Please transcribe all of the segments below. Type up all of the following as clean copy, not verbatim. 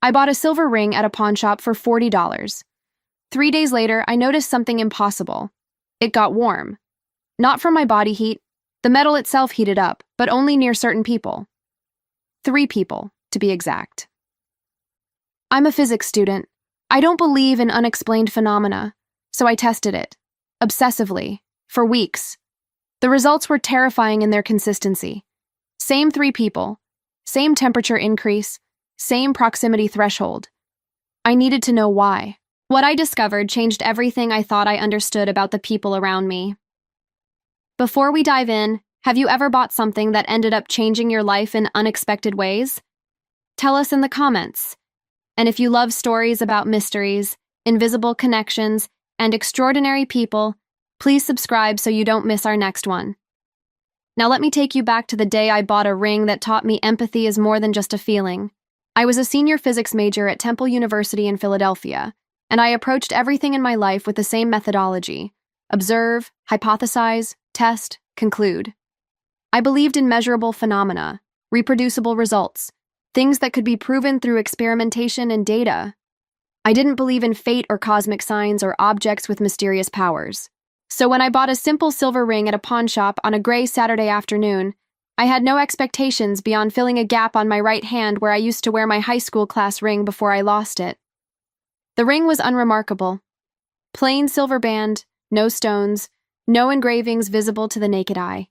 I bought a silver ring at a pawn shop for $40. 3 days later, I noticed something impossible. It got warm. Not from my body heat. The metal itself heated up, but only near certain people. 3 people, to be exact. I'm a physics student. I don't believe in unexplained phenomena, so I tested it. Obsessively. For weeks. The results were terrifying in their consistency. Same 3 people. Same temperature increase. Same proximity threshold. I needed to know why. What I discovered changed everything I thought I understood about the people around me. Before we dive in, have you ever bought something that ended up changing your life in unexpected ways? Tell us in the comments. And if you love stories about mysteries, invisible connections, and extraordinary people, please subscribe so you don't miss our next one. Now let me take you back to the day I bought a ring that taught me empathy is more than just a feeling. I was a senior physics major at Temple University in Philadelphia, and I approached everything in my life with the same methodology: observe, hypothesize, test, conclude. I believed in measurable phenomena, reproducible results, things that could be proven through experimentation and data. I didn't believe in fate or cosmic signs or objects with mysterious powers. So when I bought a simple silver ring at a pawn shop on a gray Saturday afternoon, I had no expectations beyond filling a gap on my right hand where I used to wear my high school class ring before I lost it. The ring was unremarkable. Plain silver band, no stones, no engravings visible to the naked eye.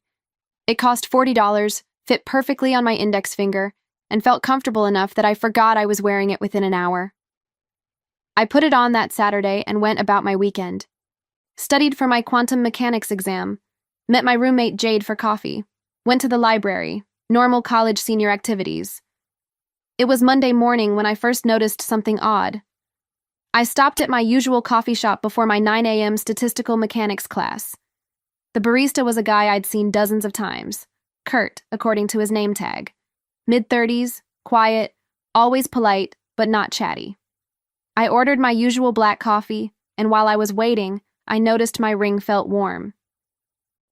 It cost $40, fit perfectly on my index finger, and felt comfortable enough that I forgot I was wearing it within an hour. I put it on that Saturday and went about my weekend. Studied for my quantum mechanics exam, met my roommate Jade for coffee, went to the library, normal college senior activities. It was Monday morning when I first noticed something odd. I stopped at my usual coffee shop before my 9 a.m. statistical mechanics class. The barista was a guy I'd seen dozens of times. Kurt, according to his name tag. Mid-30s, quiet, always polite, but not chatty. I ordered my usual black coffee, and while I was waiting, I noticed my ring felt warm.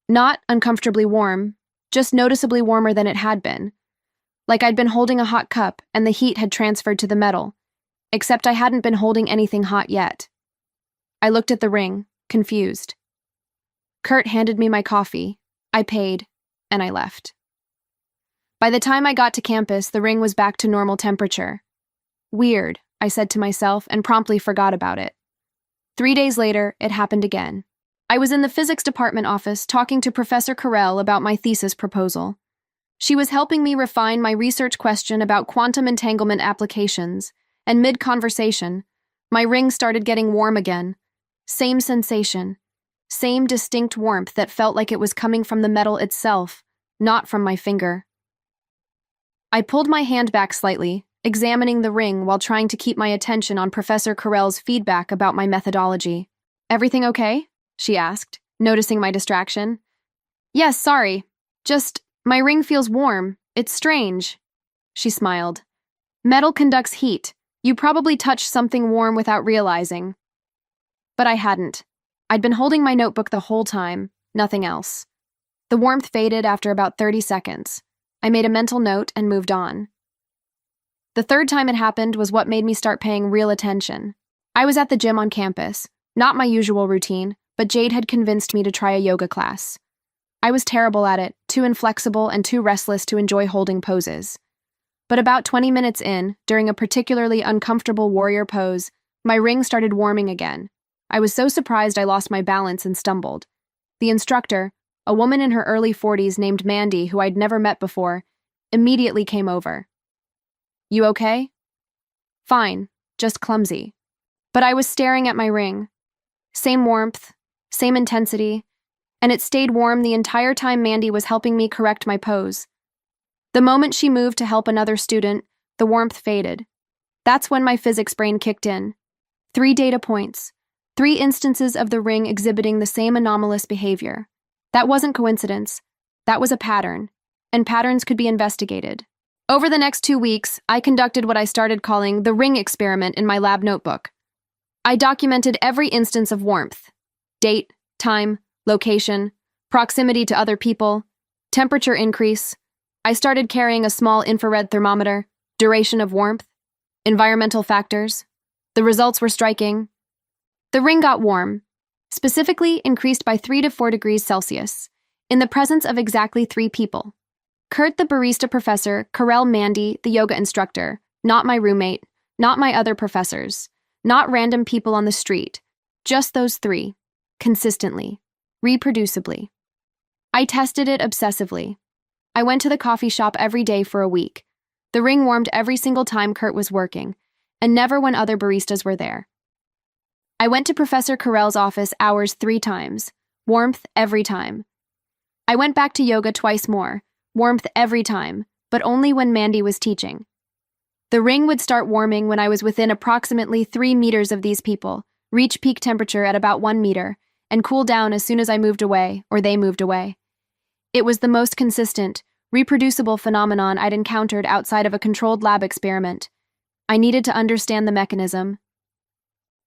Not uncomfortably warm, just noticeably warmer than it had been. Like I'd been holding a hot cup and the heat had transferred to the metal, except I hadn't been holding anything hot yet. I looked at the ring, confused. Kurt handed me my coffee, I paid, and I left. By the time I got to campus, the ring was back to normal temperature. Weird, I said to myself and promptly forgot about it. 3 days later, it happened again. I was in the physics department office talking to Professor Carell about my thesis proposal. She was helping me refine my research question about quantum entanglement applications, and mid-conversation, my ring started getting warm again. Same sensation. Same distinct warmth that felt like it was coming from the metal itself, not from my finger. I pulled my hand back slightly, examining the ring while trying to keep my attention on Professor Carell's feedback about my methodology. "Everything okay?" she asked, noticing my distraction. "Yes, sorry. Just, my ring feels warm. It's strange." She smiled. "Metal conducts heat. You probably touched something warm without realizing." But I hadn't. I'd been holding my notebook the whole time, nothing else. The warmth faded after about 30 seconds. I made a mental note and moved on. The third time it happened was what made me start paying real attention. I was at the gym on campus, not my usual routine, but Jade had convinced me to try a yoga class. I was terrible at it, too inflexible and too restless to enjoy holding poses. But about 20 minutes in, during a particularly uncomfortable warrior pose, my ring started warming again. I was so surprised I lost my balance and stumbled. The instructor, a woman in her early 40s named Mandy, who I'd never met before, immediately came over. "You okay?" "Fine, just clumsy." But I was staring at my ring. Same warmth, same intensity, and it stayed warm the entire time Mandy was helping me correct my pose. The moment she moved to help another student, the warmth faded. That's when my physics brain kicked in. 3 data points, 3 instances of the ring exhibiting the same anomalous behavior. That wasn't coincidence. That was a pattern, and patterns could be investigated. Over the next 2 weeks, I conducted what I started calling the ring experiment in my lab notebook. I documented every instance of warmth: date, time, location, proximity to other people, temperature increase. I started carrying a small infrared thermometer, duration of warmth. Environmental factors. The results were striking. The ring got warm, specifically increased by 3 to 4 degrees Celsius, in the presence of exactly 3 people. Kurt, the barista professor, Karel, Mandy, the yoga instructor, not my roommate, not my other professors, not random people on the street, just those 3, consistently, reproducibly. I tested it obsessively. I went to the coffee shop every day for a week. The ring warmed every single time Kurt was working, and never when other baristas were there. I went to Professor Karel's office hours 3 times, warmth every time. I went back to yoga twice more, warmth every time, but only when Mandy was teaching. The ring would start warming when I was within approximately 3 meters of these people, reach peak temperature at about 1 meter, and cool down as soon as I moved away or they moved away. It was the most consistent, reproducible phenomenon I'd encountered outside of a controlled lab experiment. I needed to understand the mechanism.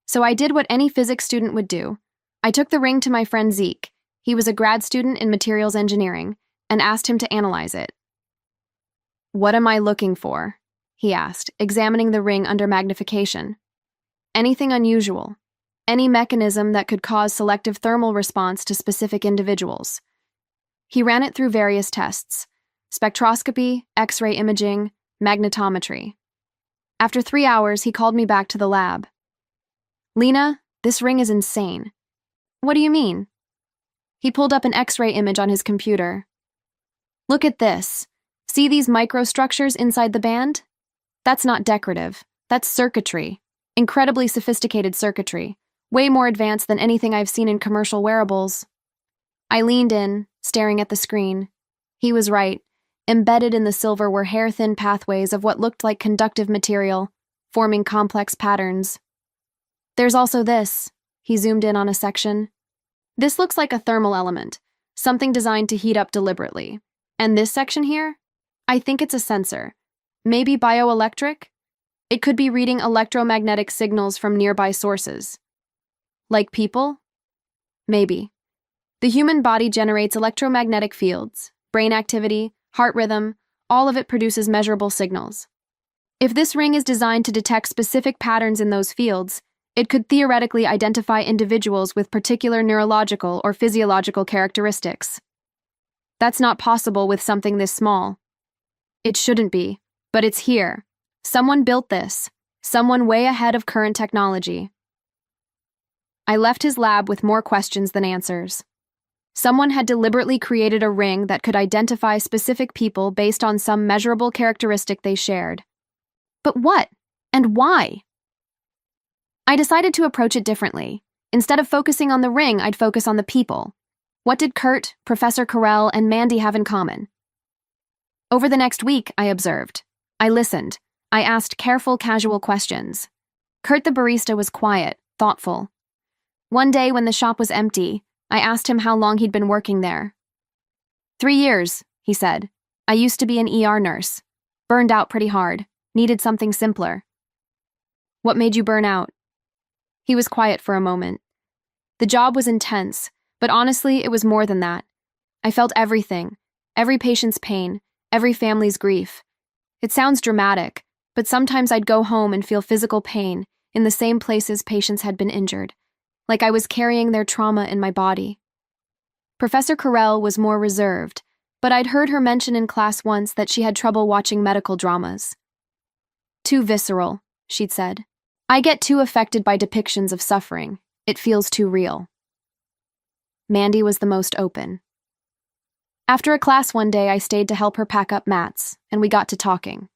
So I did what any physics student would do. I took the ring to my friend Zeke. He was a grad student in materials engineering, and asked him to analyze it. "What am I looking for?" he asked, examining the ring under magnification. "Anything unusual? Any mechanism that could cause selective thermal response to specific individuals?" He ran it through various tests: spectroscopy, X-ray imaging, magnetometry. After 3 hours, he called me back to the lab. "Lena, this ring is insane." "What do you mean?" He pulled up an X-ray image on his computer. "Look at this. See these microstructures inside the band? That's not decorative. That's circuitry. Incredibly sophisticated circuitry. Way more advanced than anything I've seen in commercial wearables." I leaned in, staring at the screen. He was right. Embedded in the silver were hair-thin pathways of what looked like conductive material, forming complex patterns. "There's also this." He zoomed in on a section. "This looks like a thermal element, something designed to heat up deliberately. And this section here? I think it's a sensor. Maybe bioelectric? It could be reading electromagnetic signals from nearby sources. Like people? Maybe. The human body generates electromagnetic fields, brain activity, heart rhythm, all of it produces measurable signals. If this ring is designed to detect specific patterns in those fields, it could theoretically identify individuals with particular neurological or physiological characteristics. That's not possible with something this small. It shouldn't be, but it's here. Someone built this. Someone way ahead of current technology. I left his lab with more questions than answers. Someone had deliberately created a ring that could identify specific people based on some measurable characteristic they shared. But what? And why? I decided to approach it differently. Instead of focusing on the ring, I'd focus on the people. What did Kurt, Professor Karel, and Mandy have in common? Over the next week, I observed. I listened. I asked careful, casual questions. Kurt the barista was quiet, thoughtful. One day when the shop was empty, I asked him how long he'd been working there. 3 years, he said. I used to be an ER nurse. Burned out pretty hard. Needed something simpler. What made you burn out? He was quiet for a moment. The job was intense, but honestly, it was more than that. I felt everything. Every patient's pain, every family's grief. It sounds dramatic, but sometimes I'd go home and feel physical pain in the same places patients had been injured, like I was carrying their trauma in my body. Professor Karel was more reserved, but I'd heard her mention in class once that she had trouble watching medical dramas. Too visceral, she'd said. I get too affected by depictions of suffering. It feels too real. Mandy was the most open. After a class one day, I stayed to help her pack up mats, and we got to talking.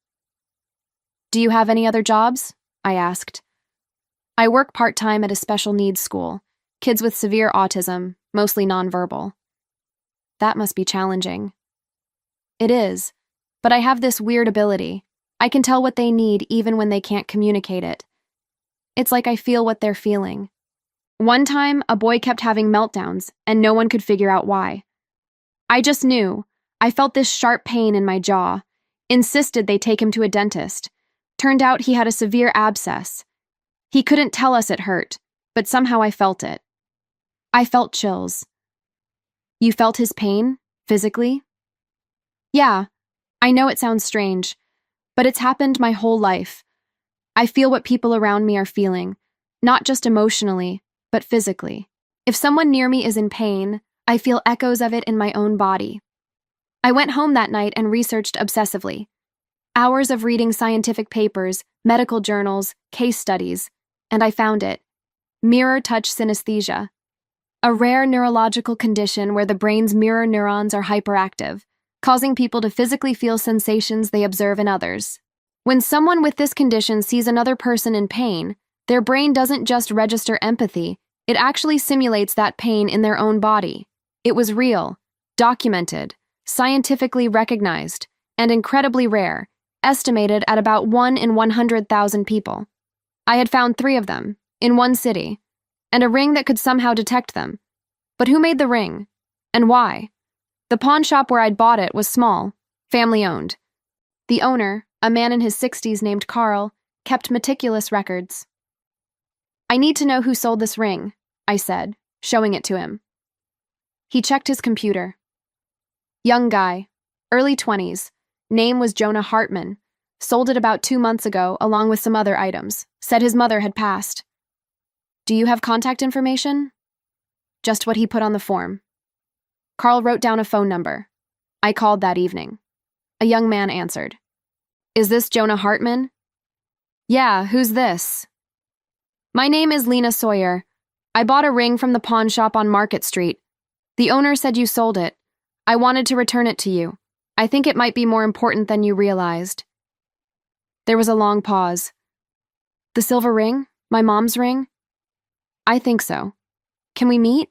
Do you have any other jobs? I asked. I work part-time at a special needs school, kids with severe autism, mostly nonverbal. That must be challenging. It is, but I have this weird ability. I can tell what they need even when they can't communicate it. It's like I feel what they're feeling. One time, a boy kept having meltdowns, and no one could figure out why. I just knew. I felt this sharp pain in my jaw. Insisted they take him to a dentist. Turned out he had a severe abscess. He couldn't tell us it hurt, but somehow I felt it. I felt chills. You felt his pain, physically? Yeah, I know it sounds strange, but it's happened my whole life. I feel what people around me are feeling, not just emotionally, but physically. If someone near me is in pain, I feel echoes of it in my own body. I went home that night and researched obsessively. Hours of reading scientific papers, medical journals, case studies, and I found it. Mirror touch synesthesia, a rare neurological condition where the brain's mirror neurons are hyperactive, causing people to physically feel sensations they observe in others. When someone with this condition sees another person in pain, their brain doesn't just register empathy, it actually simulates that pain in their own body. It was real, documented, scientifically recognized, and incredibly rare, estimated at about 1 in 100,000 people. I had found 3 of them, in one city, and a ring that could somehow detect them. But who made the ring? And why? The pawn shop where I'd bought it was small, family-owned. The owner, a man in his 60s named Carl, kept meticulous records. I need to know who sold this ring, I said, showing it to him. He checked his computer. Young guy, early 20s, name was Jonah Hartman, sold it about 2 months ago along with some other items, said his mother had passed. Do you have contact information? Just what he put on the form. Carl wrote down a phone number. I called that evening. A young man answered. Is this Jonah Hartman? Yeah, who's this? My name is Lena Sawyer. I bought a ring from the pawn shop on Market Street. The owner said you sold it. I wanted to return it to you. I think it might be more important than you realized. There was a long pause. The silver ring? My mom's ring? I think so. Can we meet?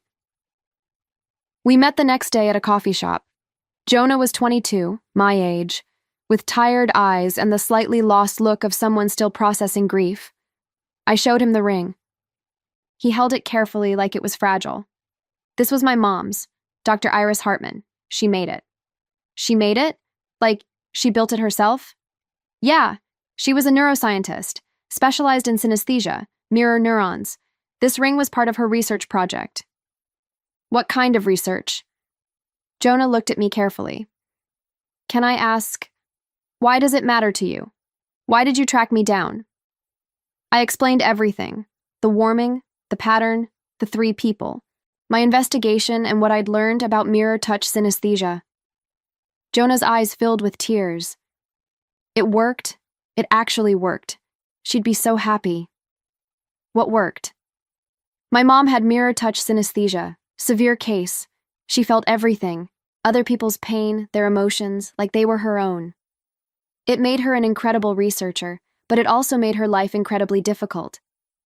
We met the next day at a coffee shop. Jonah was 22, my age, with tired eyes and the slightly lost look of someone still processing grief. I showed him the ring. He held it carefully like it was fragile. This was my mom's, Dr. Iris Hartman. She made it. She made it? Like, she built it herself? Yeah, she was a neuroscientist, specialized in synesthesia, mirror neurons. This ring was part of her research project. What kind of research? Jonah looked at me carefully. Can I ask, why does it matter to you? Why did you track me down? I explained everything, the warming, the pattern, the 3 people, my investigation and what I'd learned about mirror touch synesthesia. Jonah's eyes filled with tears. It worked. It actually worked. She'd be so happy. What worked? My mom had mirror touch synesthesia, severe case. She felt everything, other people's pain, their emotions, like they were her own. It made her an incredible researcher, but it also made her life incredibly difficult.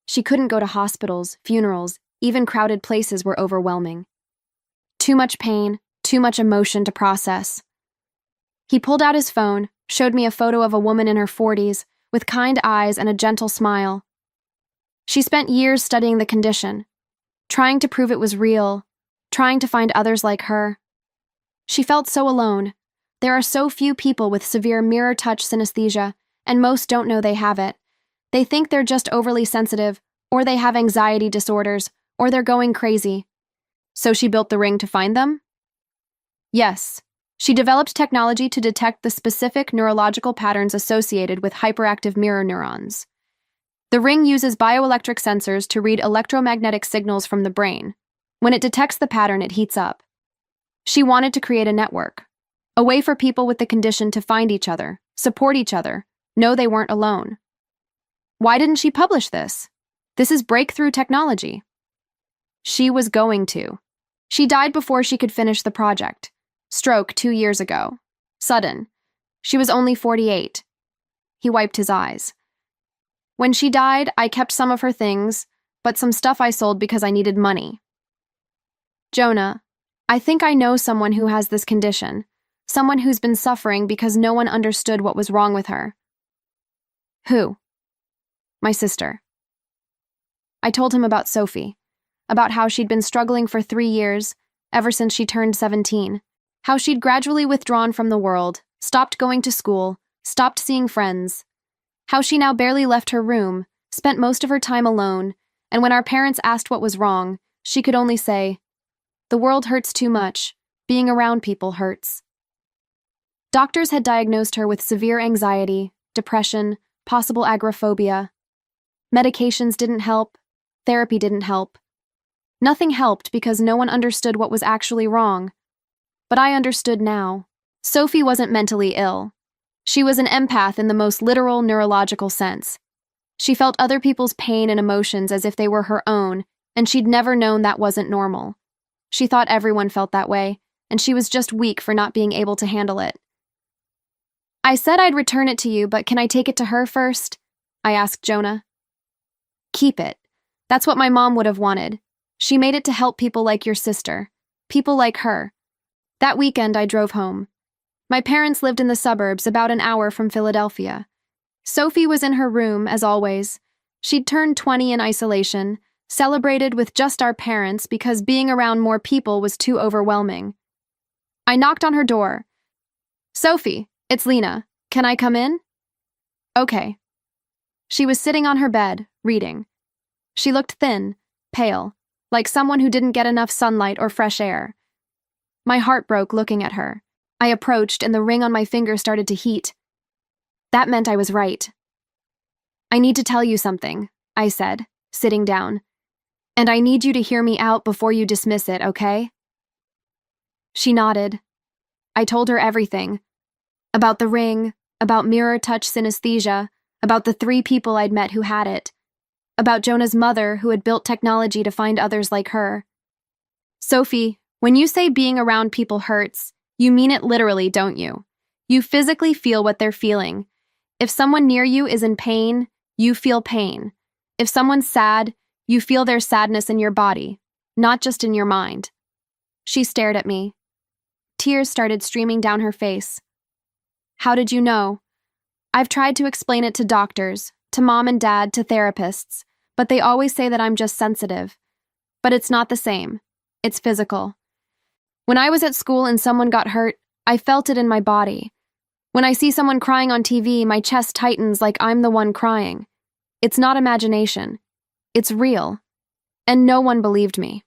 She couldn't go to hospitals, funerals, even crowded places were overwhelming. Too much pain, too much emotion to process. He pulled out his phone, showed me a photo of a woman in her 40s, with kind eyes and a gentle smile. She spent years studying the condition, trying to prove it was real, trying to find others like her. She felt so alone. There are so few people with severe mirror touch synesthesia, and most don't know they have it. They think they're just overly sensitive, or they have anxiety disorders, or they're going crazy. So she built the ring to find them? Yes. She developed technology to detect the specific neurological patterns associated with hyperactive mirror neurons. The ring uses bioelectric sensors to read electromagnetic signals from the brain. When it detects the pattern, it heats up. She wanted to create a network, a way for people with the condition to find each other, support each other, know they weren't alone. Why didn't she publish this? This is breakthrough technology. She was going to. She died before she could finish the project. Stroke 2 years ago. Sudden. She was only 48. He wiped his eyes. When she died, I kept some of her things, but some stuff I sold because I needed money. Jonah, I think I know someone who has this condition, someone who's been suffering because no one understood what was wrong with her. Who? My sister. I told him about Sophie, about how she'd been struggling for 3 years, ever since she turned 17, how she'd gradually withdrawn from the world, stopped going to school, stopped seeing friends, how she now barely left her room, spent most of her time alone, and when our parents asked what was wrong, she could only say, "The world hurts too much. Being around people hurts." Doctors had diagnosed her with severe anxiety, depression, possible agoraphobia. Medications didn't help. Therapy didn't help. Nothing helped because no one understood what was actually wrong. But I understood now. Sophie wasn't mentally ill. She was an empath in the most literal neurological sense. She felt other people's pain and emotions as if they were her own, and she'd never known that wasn't normal. She thought everyone felt that way, and she was just weak for not being able to handle it. I said I'd return it to you, but can I take it to her first? I asked Jonah. Keep it. That's what my mom would have wanted. She made it to help people like your sister. People like her. That weekend I drove home. My parents lived in the suburbs about an hour from Philadelphia. Sophie was in her room, as always. She'd turned 20 in isolation, celebrated with just our parents because being around more people was too overwhelming. I knocked on her door. Sophie, it's Lena. Can I come in? Okay. She was sitting on her bed, reading. She looked thin, pale, like someone who didn't get enough sunlight or fresh air. My heart broke looking at her. I approached and the ring on my finger started to heat. That meant I was right. I need to tell you something, I said, sitting down. And I need you to hear me out before you dismiss it, okay? She nodded. I told her everything. About the ring, about mirror touch synesthesia, about the 3 people I'd met who had it, about Jonah's mother who had built technology to find others like her. Sophie, when you say being around people hurts, you mean it literally, don't you? You physically feel what they're feeling. If someone near you is in pain, you feel pain. If someone's sad, you feel their sadness in your body, not just in your mind. She stared at me. Tears started streaming down her face. How did you know? I've tried to explain it to doctors, to mom and dad, to therapists, but they always say that I'm just sensitive. But it's not the same. It's physical. When I was at school and someone got hurt, I felt it in my body. When I see someone crying on TV, my chest tightens like I'm the one crying. It's not imagination. It's real. And no one believed me.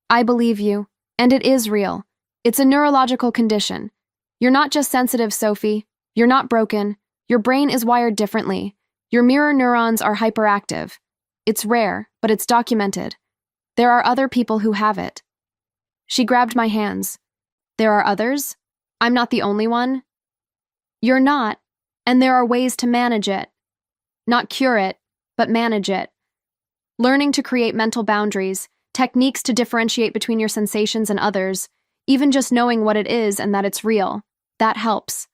I believe you, and it is real. It's a neurological condition. You're not just sensitive, Sophie. You're not broken. Your brain is wired differently. Your mirror neurons are hyperactive. It's rare, but it's documented. There are other people who have it. She grabbed my hands. There are others? I'm not the only one? You're not, and there are ways to manage it. Not cure it, but manage it. Learning to create mental boundaries, techniques to differentiate between your sensations and others, even just knowing what it is and that it's real, that helps.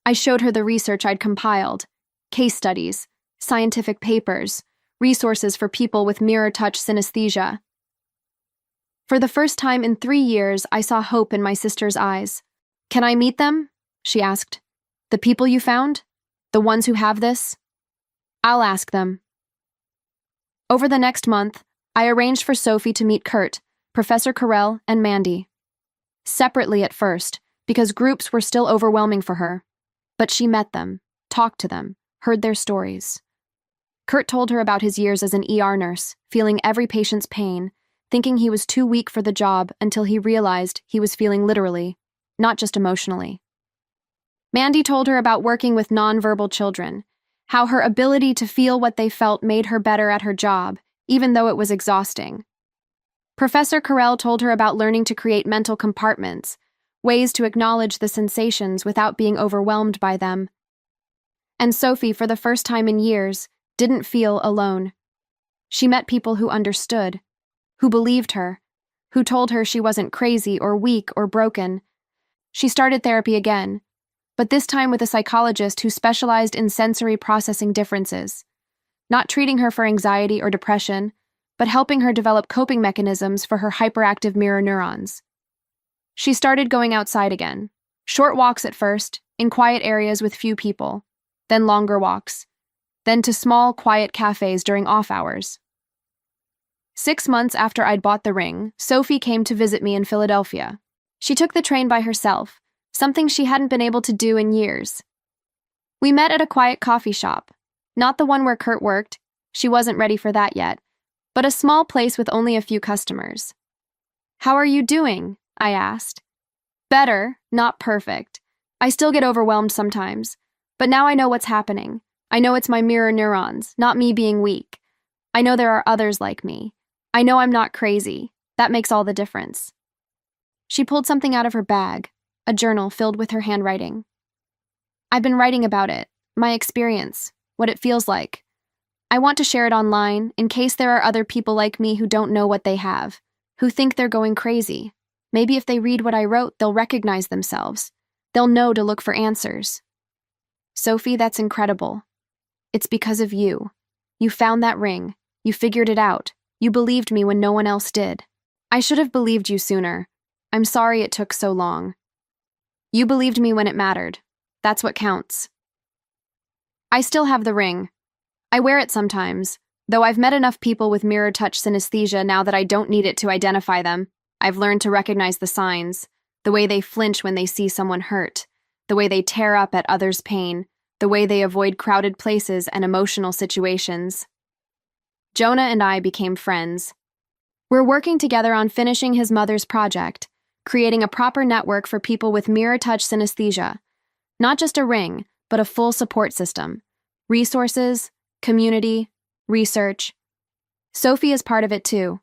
I showed her the research I'd compiled, case studies, scientific papers, resources for people with mirror touch synesthesia. For the first time in 3 years, I saw hope in my sister's eyes. Can I meet them? She asked. The people you found? The ones who have this? I'll ask them. Over the next month, I arranged for Sophie to meet Kurt, Professor Carell, and Mandy. Separately at first, because groups were still overwhelming for her. But she met them, talked to them, heard their stories. Kurt told her about his years as an ER nurse, feeling every patient's pain, thinking he was too weak for the job until he realized he was feeling literally, not just emotionally. Mandy told her about working with nonverbal children, how her ability to feel what they felt made her better at her job, even though it was exhausting. Professor Carell told her about learning to create mental compartments, ways to acknowledge the sensations without being overwhelmed by them. And Sophie, for the first time in years, didn't feel alone. She met people who understood, who believed her, who told her she wasn't crazy or weak or broken. She started therapy again, but this time with a psychologist who specialized in sensory processing differences, not treating her for anxiety or depression, but helping her develop coping mechanisms for her hyperactive mirror neurons. She started going outside again, short walks at first, in quiet areas with few people, then longer walks, then to small, quiet cafes during off hours. 6 months after I'd bought the ring, Sophie came to visit me in Philadelphia. She took the train by herself, something she hadn't been able to do in years. We met at a quiet coffee shop, not the one where Kurt worked, she wasn't ready for that yet, but a small place with only a few customers. How are you doing? I asked. Better, not perfect. I still get overwhelmed sometimes, but now I know what's happening. I know it's my mirror neurons, not me being weak. I know there are others like me. I know I'm not crazy. That makes all the difference. She pulled something out of her bag, a journal filled with her handwriting. I've been writing about it, my experience, what it feels like. I want to share it online in case there are other people like me who don't know what they have, who think they're going crazy. Maybe if they read what I wrote, they'll recognize themselves. They'll know to look for answers. Sophie, that's incredible. It's because of you. You found that ring. You figured it out. You believed me when no one else did. I should have believed you sooner. I'm sorry it took so long. You believed me when it mattered. That's what counts. I still have the ring. I wear it sometimes, though I've met enough people with mirror touch synesthesia now that I don't need it to identify them. I've learned to recognize the signs, the way they flinch when they see someone hurt, the way they tear up at others' pain, the way they avoid crowded places and emotional situations. Jonah and I became friends. We're working together on finishing his mother's project, creating a proper network for people with mirror touch synesthesia. Not just a ring, but a full support system. Resources, community, research. Sophie is part of it too.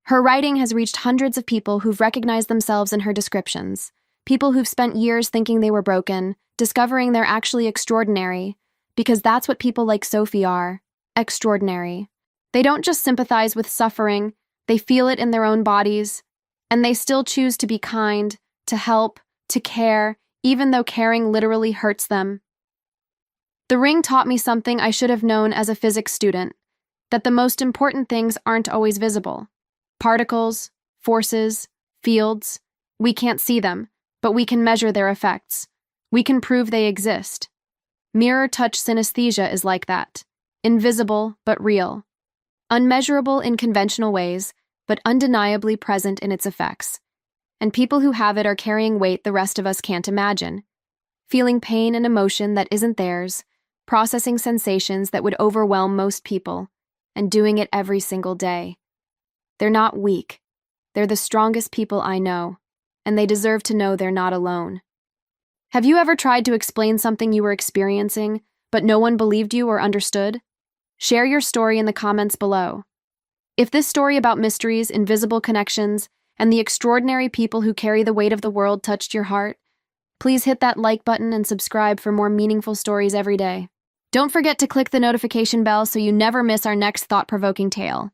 Her writing has reached hundreds of people who've recognized themselves in her descriptions, people who've spent years thinking they were broken, discovering they're actually extraordinary, because that's what people like Sophie are, extraordinary. They don't just sympathize with suffering, they feel it in their own bodies, and they still choose to be kind, to help, to care, even though caring literally hurts them. The ring taught me something I should have known as a physics student, that the most important things aren't always visible. Particles, forces, fields, we can't see them, but we can measure their effects. We can prove they exist. Mirror touch synesthesia is like that, invisible but real. Unmeasurable in conventional ways, but undeniably present in its effects. And people who have it are carrying weight the rest of us can't imagine. Feeling pain and emotion that isn't theirs, processing sensations that would overwhelm most people, and doing it every single day. They're not weak. They're the strongest people I know, and they deserve to know they're not alone. Have you ever tried to explain something you were experiencing, but no one believed you or understood? Share your story in the comments below. If this story about mysteries, invisible connections, and the extraordinary people who carry the weight of the world touched your heart, please hit that like button and subscribe for more meaningful stories every day. Don't forget to click the notification bell so you never miss our next thought-provoking tale.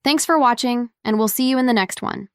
Thanks for watching, and we'll see you in the next one.